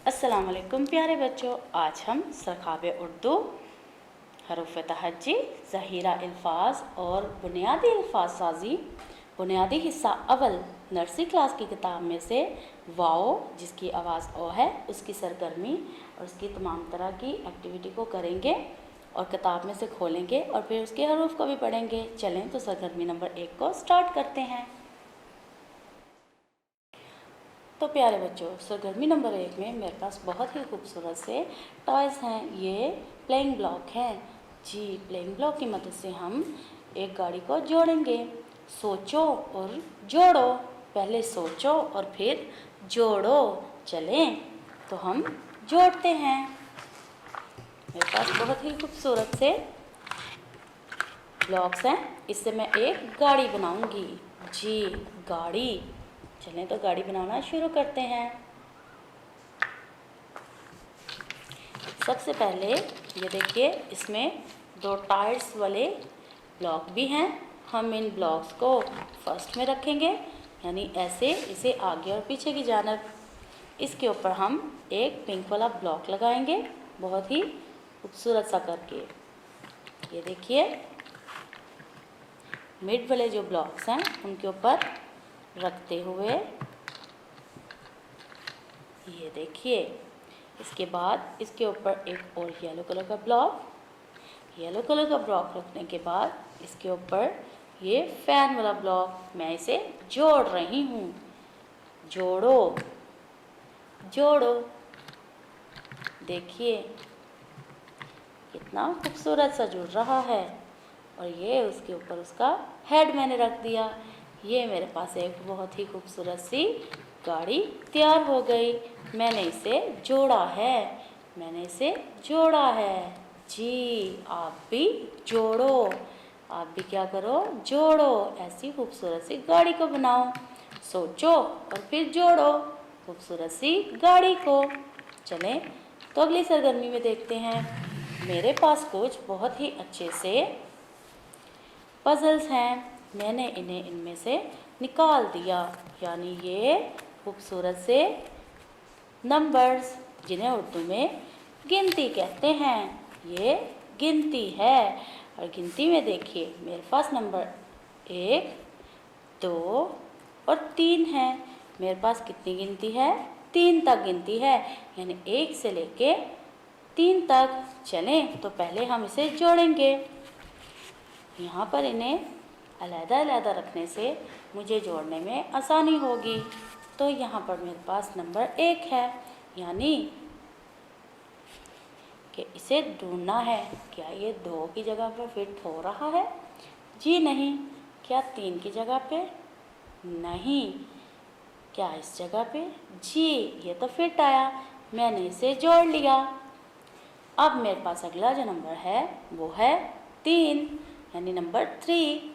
अस्सलाम वालेकुम प्यारे बच्चों, आज हम सरखाब उर्दू हरूफ तहज्जी, ज़हीरा अल्फाज और बुनियादी अल्फाज साजी बुनियादी हिस्सा अव्वल नर्सरी क्लास की किताब में से वाओ जिसकी आवाज़ ओ है उसकी सरगर्मी और उसकी तमाम तरह की एक्टिविटी को करेंगे और किताब में से खोलेंगे और फिर उसके हरूफ को भी पढ़ेंगे। चलें तो सरगर्मी नंबर 1 को स्टार्ट करते हैं। तो प्यारे बच्चों, सरगर्मी नंबर 1 में मेरे पास बहुत ही खूबसूरत से टॉयज़ हैं। ये प्लेइंग ब्लॉक हैं जी। प्लेइंग ब्लॉक की मदद से हम एक गाड़ी को जोड़ेंगे। सोचो और जोड़ो, पहले सोचो और फिर जोड़ो। चलें तो हम जोड़ते हैं। मेरे पास बहुत ही खूबसूरत से ब्लॉक्स हैं, इससे मैं एक गाड़ी बनाऊंगी जी। गाड़ी। चलें तो गाड़ी बनाना शुरू करते हैं। सबसे पहले ये देखिए, इसमें 2 टायर्स वाले ब्लॉक भी हैं। हम इन ब्लॉक्स को फर्स्ट में रखेंगे, यानी ऐसे इसे आगे और पीछे की जानब। इसके ऊपर हम एक पिंक वाला ब्लॉक लगाएंगे, बहुत ही खूबसूरत सा करके। ये देखिए, मिड वाले जो ब्लॉक्स हैं उनके ऊपर रखते हुए ये देखिए। इसके बाद इसके ऊपर एक और येलो कलर का ब्लॉक रखने के बाद इसके ऊपर ये फैन वाला ब्लॉक, मैं इसे जोड़ रही हूँ। जोड़ो जोड़ो। देखिए कितना खूबसूरत सा जुड़ रहा है। और ये उसके ऊपर उसका हेड मैंने रख दिया। ये मेरे पास एक बहुत ही खूबसूरत सी गाड़ी तैयार हो गई। मैंने इसे जोड़ा है जी। आप भी जोड़ो, आप भी क्या करो, जोड़ो। ऐसी खूबसूरत सी गाड़ी को बनाओ। सोचो और फिर जोड़ो खूबसूरत सी गाड़ी को। चलें तो अगली सरगर्मी में देखते हैं। मेरे पास कुछ बहुत ही अच्छे से पजल्स हैं, मैंने इन्हें इनमें से निकाल दिया, यानी ये खूबसूरत से नंबर्स जिन्हें उर्दू में गिनती कहते हैं। ये गिनती है और गिनती में देखिए मेरे पास नंबर 1, 2 और 3 है। मेरे पास कितनी गिनती है? 3 तक गिनती है, यानी 1 से लेके 3 तक। चलें तो पहले हम इसे जोड़ेंगे। यहाँ पर इन्हें अलग-अलग रखने से मुझे जोड़ने में आसानी होगी। तो यहाँ पर मेरे पास नंबर 1 है, यानी कि इसे ढूंढना है। क्या ये 2 की जगह पर फिट हो रहा है? जी नहीं। क्या 3 की जगह पे? नहीं। क्या इस जगह पे? जी, ये तो फिट आया, मैंने इसे जोड़ लिया। अब मेरे पास अगला जो नंबर है वो है 3, यानी नंबर 3।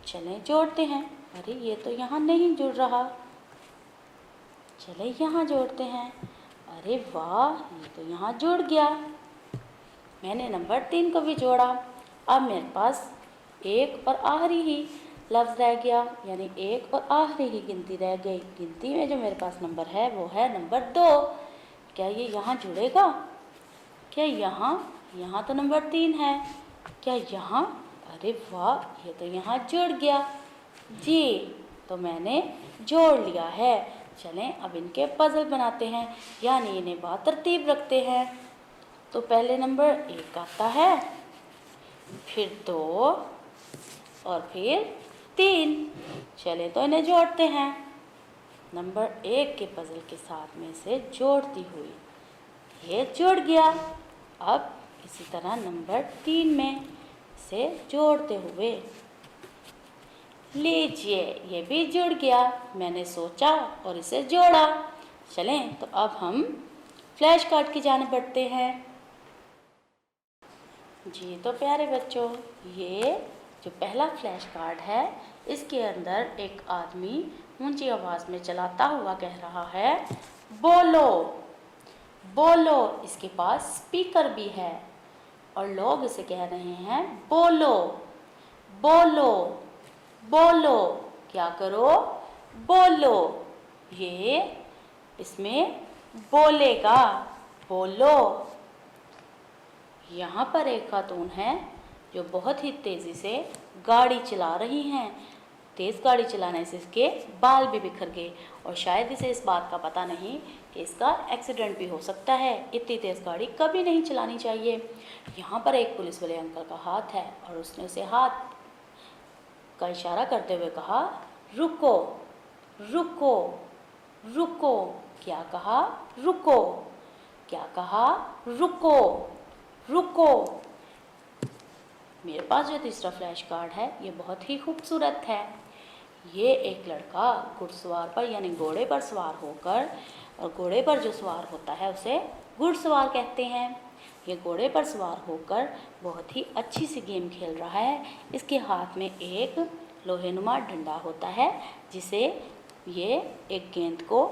चलें जोड़ते हैं। अरे ये तो यहाँ नहीं जुड़ रहा, चले यहाँ जोड़ते हैं। अरे वाह, ये तो यहाँ जुड़ गया। मैंने नंबर 3 को भी जोड़ा। अब मेरे पास एक और आखिरी ही लफ्ज़ रह गया, यानी एक और आखिरी ही गिनती रह गई। गिनती में जो मेरे पास नंबर है वो है नंबर 2। क्या ये यहाँ जुड़ेगा? क्या यहाँ तो नंबर 3 है। क्या यहाँ? अरे वाह, ये तो यहाँ जुड़ गया जी। तो मैंने जोड़ लिया है। चलें अब इनके पजल बनाते हैं, यानी इन्हें बातरतीब रखते हैं। तो पहले नंबर 1 आता है, फिर 2 और फिर 3। चलें तो इन्हें जोड़ते हैं। नंबर 1 के पजल के साथ में से जोड़ती हुई ये जुड़ गया। अब इसी तरह नंबर 3 में से जोड़ते हुए लीजिए, ये भी जुड़ गया। मैंने सोचा और इसे जोड़ा। चलें तो अब हम फ्लैश कार्ड की जानिब बढ़ते हैं जी। तो प्यारे बच्चों, ये जो पहला फ्लैश कार्ड है इसके अंदर एक आदमी ऊंची आवाज़ में चलाता हुआ कह रहा है, बोलो बोलो। इसके पास स्पीकर भी है और लोग इसे कह रहे हैं, बोलो बोलो बोलो। क्या करो? बोलो। ये इसमें बोलेगा, बोलो। यहाँ पर एक खातून है जो बहुत ही तेज़ी से गाड़ी चला रही हैं। तेज़ गाड़ी चलाने से इसके बाल भी बिखर गए और शायद इसे इस बात का पता नहीं कि इसका एक्सीडेंट भी हो सकता है। इतनी तेज़ गाड़ी कभी नहीं चलानी चाहिए। यहाँ पर एक पुलिस वाले अंकल का हाथ है और उसने उसे हाथ का इशारा करते हुए कहा, रुको, रुको, रुको। क्या कहा? रुको। क्या कहा? रुको, रुको। मेरे पास जो तीसरा फ्लैश कार्ड है ये बहुत ही खूबसूरत है। ये एक लड़का घुड़सवार पर यानी घोड़े पर सवार होकर, और घोड़े पर जो सवार होता है उसे घुड़सवार कहते हैं। ये घोड़े पर सवार होकर बहुत ही अच्छी सी गेम खेल रहा है। इसके हाथ में एक लोहेनुमा डंडा होता है जिसे ये एक गेंद को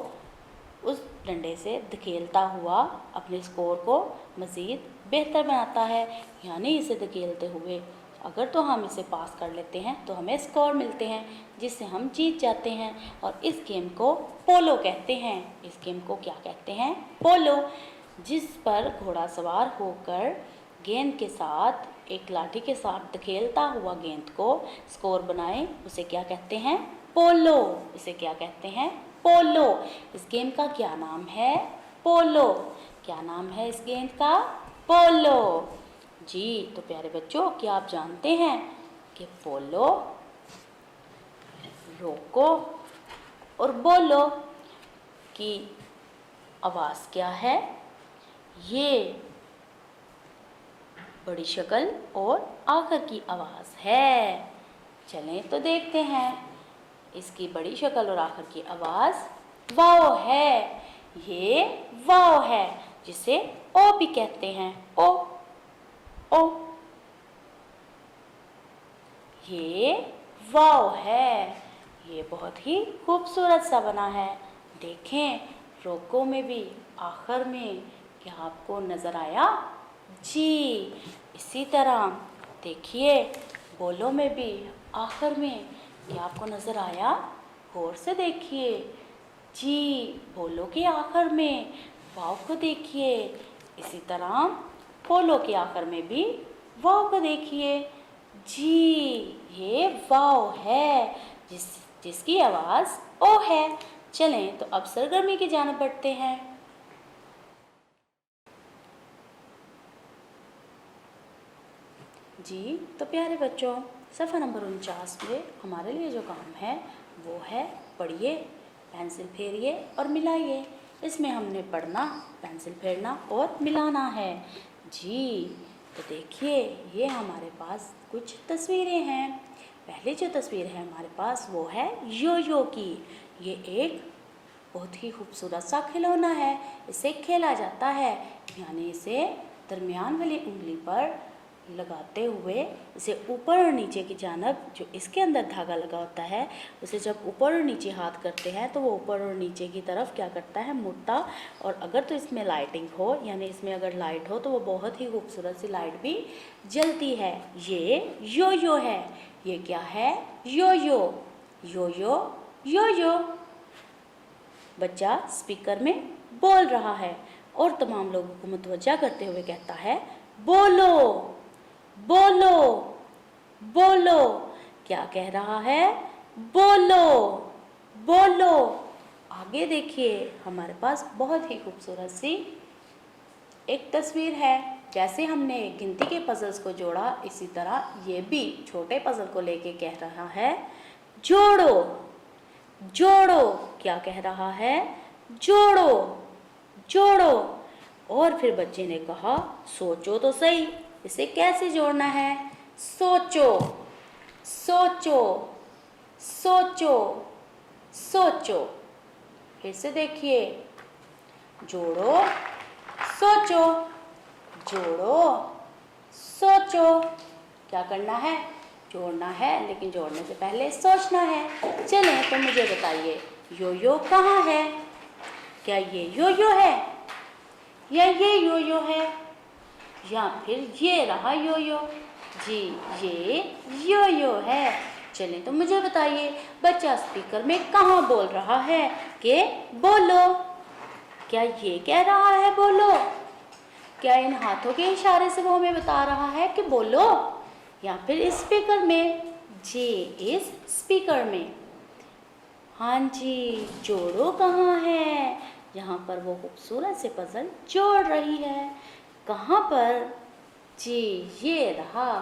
उस डंडे से धकेलता हुआ अपने स्कोर को मज़ीद बेहतर बनाता है। यानी इसे धकेलते हुए अगर तो हम इसे पास कर लेते हैं तो हमें स्कोर मिलते हैं जिससे हम जीत जाते हैं। और इस गेम को पोलो कहते हैं। इस गेम को क्या कहते हैं? पोलो। जिस पर घोड़ा सवार होकर गेंद के साथ एक लाठी के साथ धकेलता हुआ गेंद को स्कोर बनाए उसे क्या कहते हैं? पोलो। इसे क्या कहते हैं? पोलो। इस गेम का क्या नाम है? पोलो। क्या नाम है इस गेंद का? पोलो। जी तो प्यारे बच्चों, क्या आप जानते हैं कि पोलो, रोको और बोलो की आवाज़ क्या है? ये बड़ी शक्ल और आखिर की आवाज़ है। चलें तो देखते हैं। इसकी बड़ी शक्ल और आखिर की आवाज़ वाओ है। ये वाओ है जिसे ओ भी कहते हैं। ओ, ओ। ये वाओ है। ये बहुत ही खूबसूरत सा बना है। देखें, रोको में भी आखिर में क्या आपको नज़र आया? जी इसी तरह देखिए, बोलो में भी आखिर में क्या आपको नज़र आया? गौर से देखिए। जी बोलो के आखिर में वाव को देखिए। इसी तरह पोलो के आखिर में भी वाव को देखिए। जी ये वाव है जिसकी आवाज़ ओ है। चलें तो अब सरगर्मी की जानिब बढ़ते हैं। जी तो प्यारे बच्चों, सफ़ा नंबर 49 में हमारे लिए जो काम है वो है पढ़िए, पेंसिल फेरिए और मिलाइए। इसमें हमने पढ़ना, पेंसिल फेरना और मिलाना है। जी तो देखिए, ये हमारे पास कुछ तस्वीरें हैं। पहली जो तस्वीर है हमारे पास वो है यो-यो की। ये एक बहुत ही खूबसूरत सा खिलौना है। इसे खेला जाता है, यानी इसे दरमियान वाली उंगली पर लगाते हुए इसे ऊपर और नीचे की जानिब, जो इसके अंदर धागा लगा होता है, उसे जब ऊपर और नीचे हाथ करते हैं तो वो ऊपर और नीचे की तरफ क्या करता है? मुड़ता। और अगर तो इसमें लाइटिंग हो, यानी इसमें अगर लाइट हो तो वो बहुत ही खूबसूरत सी लाइट भी जलती है। ये यो यो है। ये क्या है? यो यो। यो यो, यो यो। बच्चा स्पीकर में बोल रहा है और तमाम लोगों को मुतवज्जा करते हुए कहता है, बोलो, बोलो, बोलो। क्या कह रहा है? बोलो, बोलो। आगे देखिए, हमारे पास बहुत ही खूबसूरत सी एक तस्वीर है। जैसे हमने गिनती के पजल्स को जोड़ा, इसी तरह ये भी छोटे पजल को लेके कह रहा है, जोड़ो, जोड़ो। क्या कह रहा है? जोड़ो, जोड़ो। और फिर बच्चे ने कहा, सोचो तो सही, इसे कैसे जोड़ना है? सोचो, सोचो, सोचो, सोचो। फिर से देखिए, जोड़ो, सोचो, जोड़ो, सोचो। क्या करना है? जोड़ना है, लेकिन जोड़ने से पहले सोचना है। चलें तो मुझे बताइए, यो यो कहाँ है? क्या ये यो यो है या ये यो यो है या फिर ये रहा यो यो? जी ये यो यो है। चलें तो मुझे बताइए, बच्चा स्पीकर में कहाँ बोल रहा है कि बोलो? क्या ये कह रहा है बोलो? क्या इन हाथों के इशारे से वो हमें बता रहा है कि बोलो, या फिर स्पीकर में? जे इज स्पीकर में। हाँ जी, जोड़ो कहाँ है? यहाँ पर वो खूबसूरत से पजल जोड़ रही है। कहाँ पर? जी ये रहा।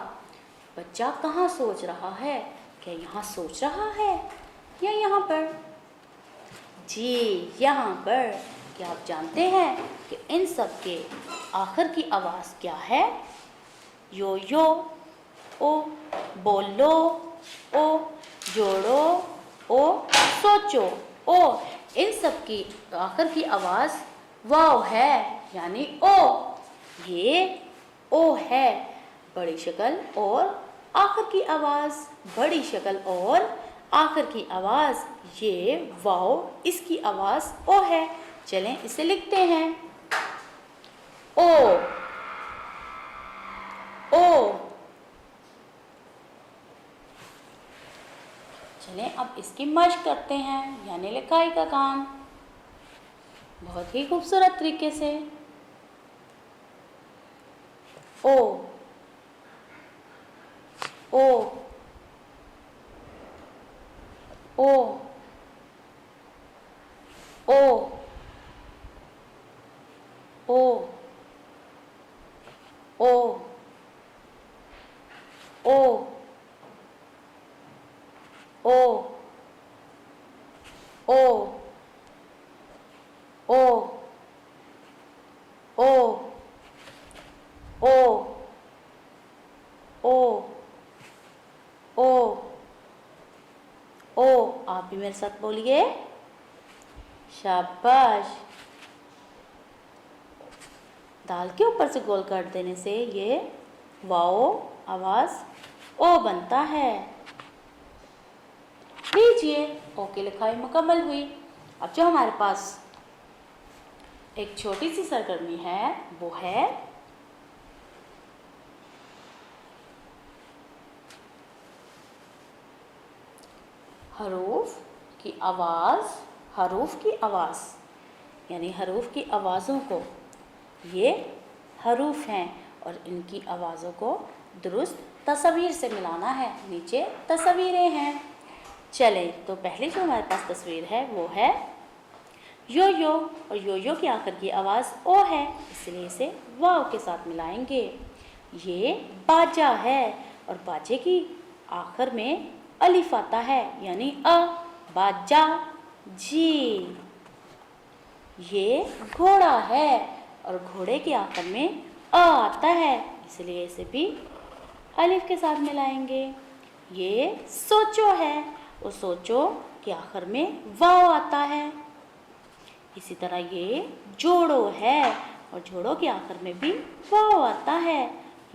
बच्चा कहाँ सोच रहा है? क्या यहाँ सोच रहा है या यहाँ पर? जी यहाँ पर। क्या आप जानते हैं कि इन सब के आखिर की आवाज़ क्या है? यो यो, ओ, बोलो, ओ, जोड़ो, ओ, सोचो, ओ। इन सब की आखिर की आवाज़ वाव है, यानी ओ। ये ओ है, बड़ी शक्ल और आखिर की आवाज़, बड़ी शक्ल और आखिर की आवाज़। ये वाव, इसकी आवाज़ ओ है। चलें इसे लिखते हैं। ओ, ओ। चलें अब इसकी मश्क करते हैं, यानी लिखाई का काम, बहुत ही खूबसूरत तरीके से। ओ, ओ, ओ, ओ, ओ, ओ, ओ, ओ, ओ, ओ, ओ, ओ, ओ, ओ, ओ। आप भी मेरे साथ बोलिए, शाबाश। दाल के ऊपर से गोल कर देने से ये वाओ आवाज़ ओ बनता है। लीजिए, ओ की लिखाई मुकम्मल हुई। अब जो हमारे पास एक छोटी सी सरगर्मी है वो है हरूफ की आवाज़। हरूफ की आवाज़ यानी हरूफ की आवाज़ों को, ये हरूफ हैं और इनकी आवाज़ों को दुरुस्त तस्वीर से मिलाना है। नीचे तस्वीरें हैं। चलें तो पहले जो हमारे पास तस्वीर है वो है यो यो, और यो यो की आखिर की आवाज़ ओ है, इसलिए इसे वाव के साथ मिलाएंगे। ये बाजा है और बाजे की आखिर में अलिफ आता है, यानी अ, बाजा। जी। ये घोड़ा है और घोड़े के आखिर में अ आता है, इसलिए इसे भी अलिफ के साथ मिलाएंगे। ये सोचो है और सोचो के आखिर में वाव आता है। इसी तरह ये जोड़ो है और जोड़ो के आखिर में भी वाव आता है।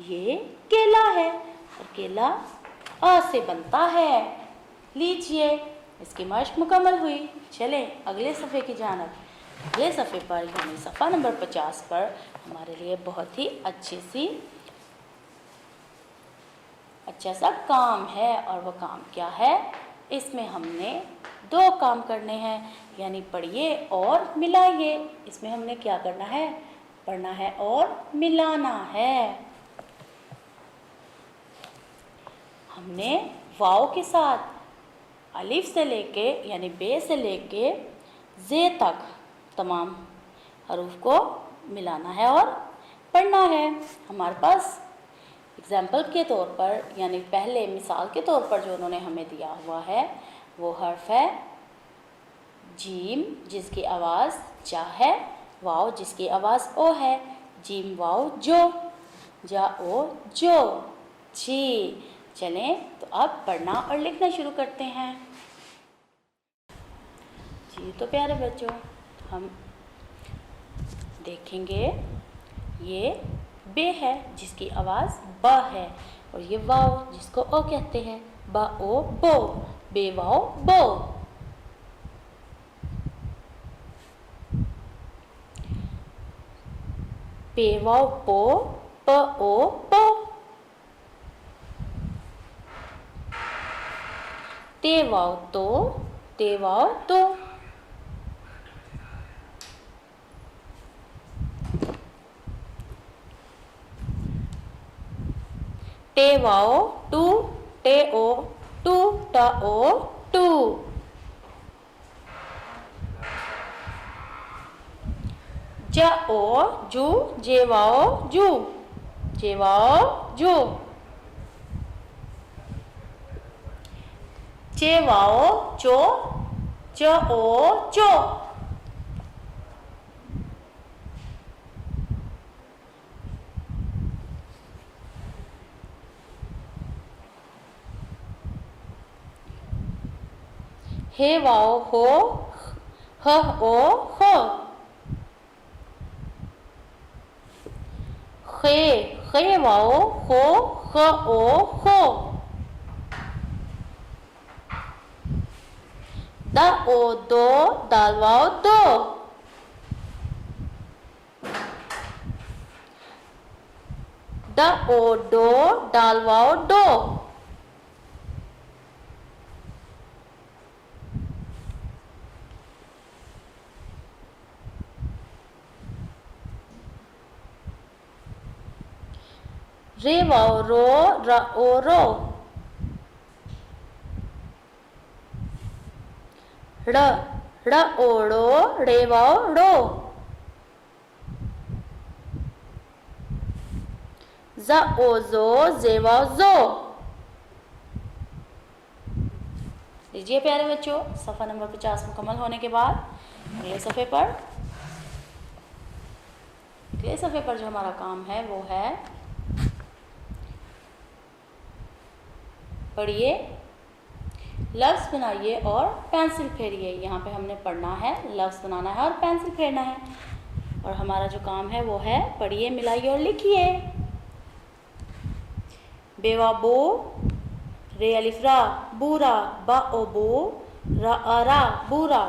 ये केला है और केला अ से बनता है। लीजिए, इसकी मश्क मुकम्मल हुई। चलें अगले सफ़े की जानब। अगले सफ़े पर यानी सफ़ा नंबर 50 पर हमारे लिए बहुत ही अच्छा सा काम है, और वह काम क्या है? इसमें हमने दो काम करने हैं, यानी पढ़िए और मिलाइए। इसमें हमने क्या करना है? पढ़ना है और मिलाना है। हमने वाव के साथ अलिफ से लेके यानी बे से लेके जे तक तमाम हरूफ को मिलाना है और पढ़ना है। हमारे पास एग्जाम्पल के तौर पर यानी पहले मिसाल के तौर पर जो उन्होंने हमें दिया हुआ है वो हर्फ है जीम, जिसकी आवाज़ जा है, वाव जिसकी आवाज़ ओ है। जीम वाव जो, जा ओ जो। जी। चलें तो अब पढ़ना और लिखना शुरू करते हैं। जी तो प्यारे बच्चों, हम देखेंगे ये बे है जिसकी आवाज़ ब है, और ये वाव जिसको ओ कहते हैं, ब ओ बो, बे वाव बो। पे वाव पो, प ओ पो। ते वाव तो, ते वाव तो। टे वाओ टू, टे ओ टू, ट ओ टू। ज ओ जू, जे वाओ जू, जे वाओ जू। चे वाओ चो, च ओ चो। हे वाओ हो, ह ओ हो। खे वाओ हो, ह ओ हो। द ओ दो, दाल वाओ दो। ड ओ डो, डाल वाओ डो। रे वाओ रो, र ओ रो। ड़ ओ ड़ो, रे वाओ ड़ो। ज ओ जो, जे वाओ जो। लीजिए प्यारे बच्चों, सफ़ा नंबर 50 मुकम्मल होने के बाद अगले सफ़े पर जो हमारा काम है वो है, पढ़िए, लफ्ज़ बनाइए और पेंसिल फेरिए। यहाँ पे हमने पढ़ना है, लफ्ज़ बनाना है और पेंसिल फेरना है। और हमारा जो काम है वो है, पढ़िए, मिलाइए और लिखिए। बेवा बो, रे अलिफ रा, बूरा, बा ओ बो, रा आ रा, बूरा।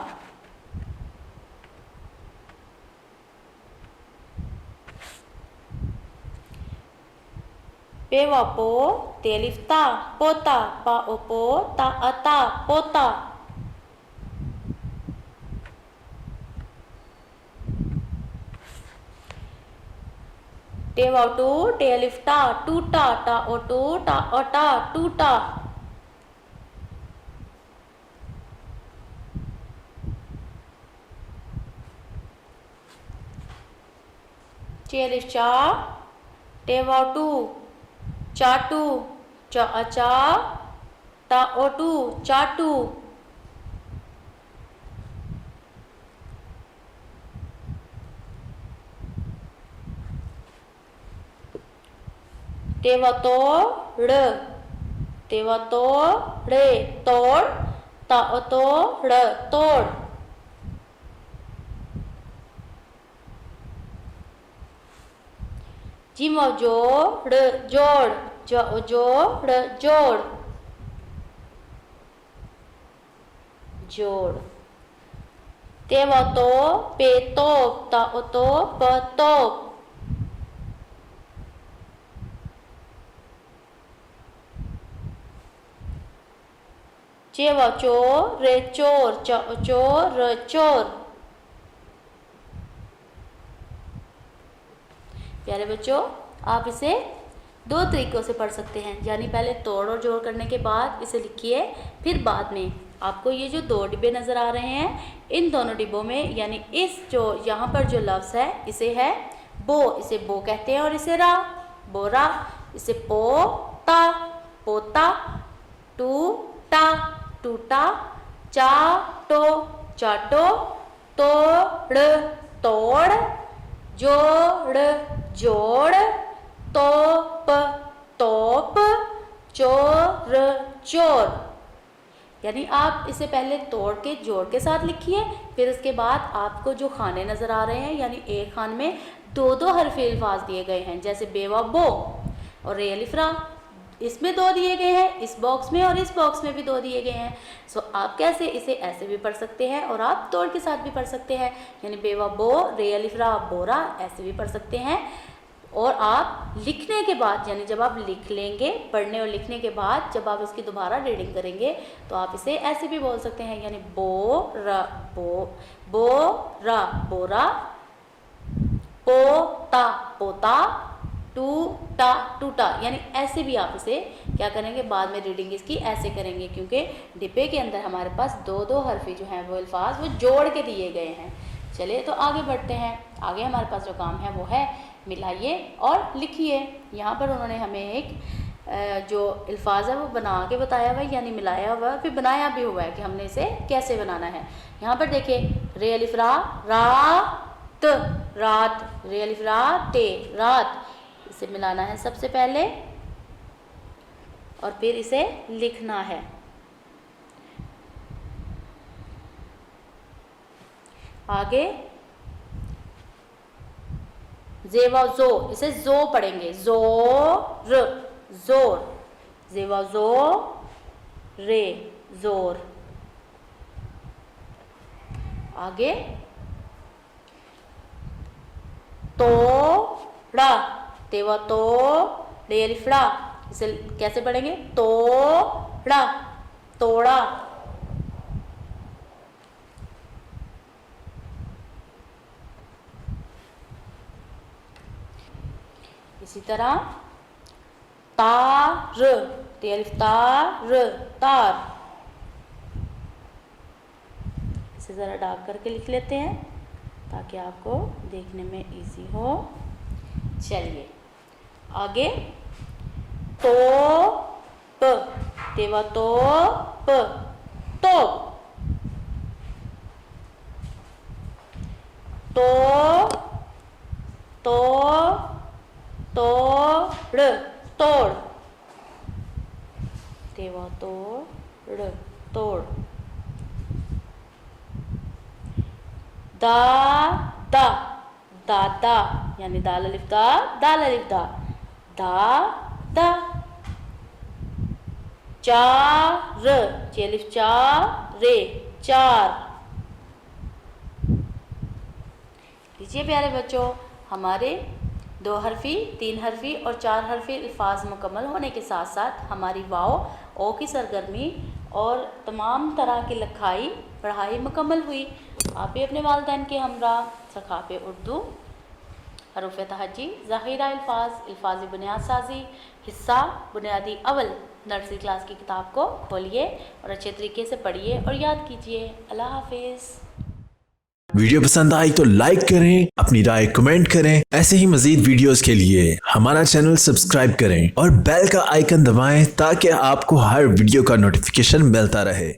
पेवा पो, ते अलिफ ता, पोता, पा ओ पो, ता अता, पोता। टे वाओ टू, टे अलिफ टा, टूटा, टा ओ टू, टा अटा, टूटा। चे अलिफ चा, टे वाओ टू, चाटू, चा अचा, टा ओ टू, चाटू। टेवा तो ड़, तेवा तो ड़े, तोड़, ता ओ तो ड़, तोड़। जिमा जो ड़, जोड़, ज ओ जो ड़, जोड़, जोड़। तेवा तो पे तोप, ता ओ तो प, तोप। चेवा चोर, रे चोर, च ओ चोर, र चोर। प्यारे बच्चों, आप इसे दो तरीक़ों से पढ़ सकते हैं, यानी पहले तोड़ और जोड़ करने के बाद इसे लिखिए, फिर बाद में आपको ये जो दो डिब्बे नज़र आ रहे हैं, इन दोनों डिब्बों में, यानी इस जो यहाँ पर जो लफ्ज़ है इसे है बो, इसे बो कहते हैं, और इसे रा, बोरा, इसे पोता, पोता, टूटा, टूटा, चाटो, चाटो, तोड़, तोड़, जोड़, जोड़, तोप, तोप, चोर, चोर। यानी आप इसे पहले तोड़ के जोड़ के साथ लिखिए, फिर उसके बाद आपको जो खाने नज़र आ रहे हैं, यानी एक खान में दो दो हरफे अल्फाज दिए गए हैं, जैसे बेवा बो और रे अलिफ रा, इसमें दो दिए गए हैं, इस बॉक्स में और इस बॉक्स में भी दो दिए गए हैं। सो आप कैसे इसे ऐसे भी पढ़ सकते हैं और आप तोड़ के साथ भी पढ़ सकते हैं, यानी बेवा बो, रे अलिफ रा, बोरा, ऐसे भी पढ़ सकते हैं। और आप लिखने के बाद, यानी जब आप लिख लेंगे, पढ़ने और लिखने के बाद जब आप इसकी दोबारा रीडिंग करेंगे तो आप इसे ऐसे भी बोल सकते हैं, यानी बो रा, बो रा, बोरा, पोता, पोता, टूटा, टूटा, यानी ऐसे भी आप इसे क्या करेंगे, बाद में रीडिंग इसकी ऐसे करेंगे, क्योंकि डिब्बे के अंदर हमारे पास दो दो हरफी जो हैं वो अल्फाज वो जोड़ के दिए गए हैं। चलिए तो आगे बढ़ते हैं। आगे हमारे पास जो काम है वो है मिलाइए और लिखिए। यहाँ पर उन्होंने हमें एक जो अल्फाज है वो बना के बताया हुआ है, यानी मिलाया हुआ है, फिर बनाया भी हुआ है कि हमने इसे कैसे बनाना है। यहाँ पर देखिए, रे अलिफ रा, रात, रात, रे अलिफ रा ते, रात, इसे मिलाना है सबसे पहले और फिर इसे लिखना है। आगे जेवा जो, इसे जो पढ़ेंगे, जोर, जोर, जेवा जो रे, जोर। आगे तोड़ा, तेवा तो, रे अलिफ ड़ा, इसे कैसे पढ़ेंगे, तोड़ा, तोड़ा। इसी तरह तार, ते अलिफ तार, तार, इसे ज़रा डार्क करके लिख लेते हैं ताकि आपको देखने में इजी हो। चलिए आगे, तो प, तेवा तो प, तो, तो, तोड़, तोड़, तेवा तोड़, तोड़। दादा, दादा, यानी दाल अलिफ दा, दाल अलिफ दा, दादा। चार, चे अलिफ चा, रे, चार। लीजिए प्यारे बच्चों, हमारे 2 हरफी, 3 हरफी और 4 हरफी अल्फाज मुकम्मल होने के साथ साथ हमारी वाओ, ओ की सरगर्मी और तमाम तरह की लिखाई पढ़ाई मुकम्मल हुई। आप भी अपने वालिदैन के हमरा सकाफ़े उर्दू, हरूफ तहज्जी, ज़ख़ीरा अल्फाज, अल्फाज़ बुनियाद साजी, हिस्सा बुनियादी अवल नर्सरी क्लास की किताब को खोलिए और अच्छे तरीके से पढ़िए और याद कीजिए। अल्लाह हाफिज़। वीडियो पसंद आई तो लाइक करें, अपनी राय कमेंट करें। ऐसे ही मजीद वीडियोस के लिए हमारा चैनल सब्सक्राइब करें और बेल का आइकन दबाएं ताकि आपको हर वीडियो का नोटिफिकेशन मिलता रहे।